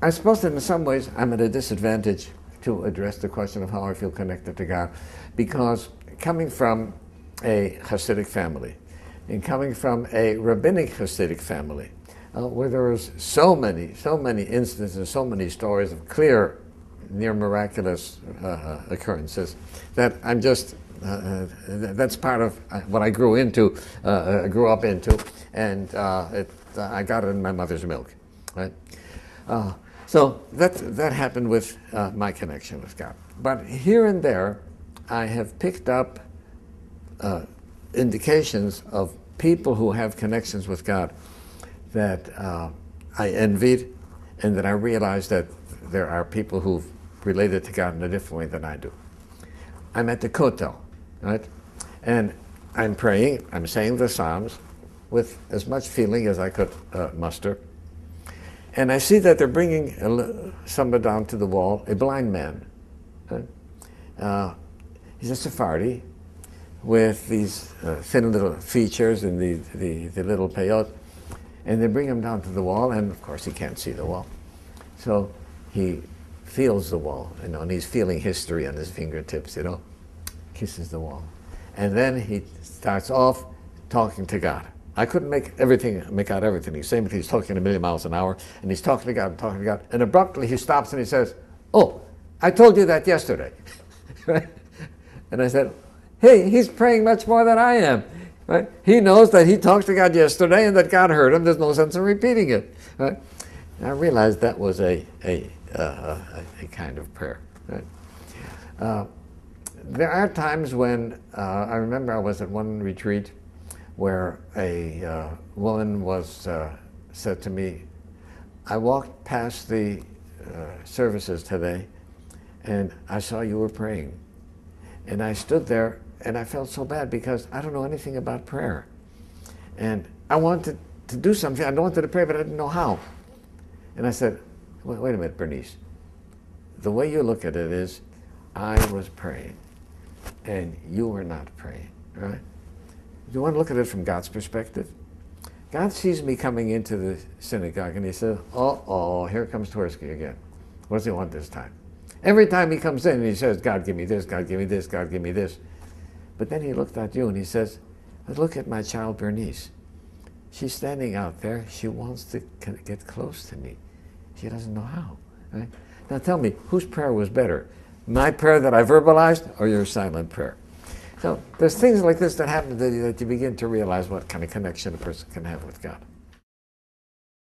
I suppose that in some ways I'm at a disadvantage to address the question of how I feel connected to God, because coming from a Hasidic family, and coming from a rabbinic Hasidic family, where there was so many instances, so many stories of clear, near miraculous occurrences, that I'm just, that's part of what I grew up into, and I got it in my mother's milk, right? So that happened with my connection with God. But here and there, I have picked up indications of people who have connections with God that I envied, and that I realized that there are people who've related to God in a different way than I do. I'm at the Kotel, right? And I'm praying, I'm saying the Psalms with as much feeling as I could muster. And I see that they're bringing somebody down to the wall, a blind man. Right? He's a Sephardi with these thin little features and the little peyot. And they bring him down to the wall, and of course he can't see the wall. So he feels the wall, and he's feeling history on his fingertips, kisses the wall. And then he starts off talking to God. I couldn't make out everything he's saying, but he's talking a million miles an hour, and he's talking to God, and abruptly he stops and he says, "Oh, I told you that yesterday." Right? And I said, "Hey, he's praying much more than I am." Right? He knows that he talked to God yesterday and that God heard him. There's no sense in repeating it. Right? And I realized that was a kind of prayer. Right? There are times when I remember I was at one retreat where a woman said to me, "I walked past the services today, and I saw you were praying." And I stood there, and I felt so bad because I don't know anything about prayer. And I wanted to do something. I wanted to pray, but I didn't know how. And I said, wait a minute, Bernice. The way you look at it is, I was praying, and you were not praying, right? You want to look at it from God's perspective? God sees me coming into the synagogue, and he says, oh, here comes Twerski again. What does he want this time? Every time he comes in, he says, God, give me this, God, give me this, God, give me this. But then he looked at you and he says, look at my child Bernice. She's standing out there. She wants to get close to me. She doesn't know how. Right? Now tell me, whose prayer was better? My prayer that I verbalized or your silent prayer? So there's things like this that happen that you begin to realize what kind of connection a person can have with God.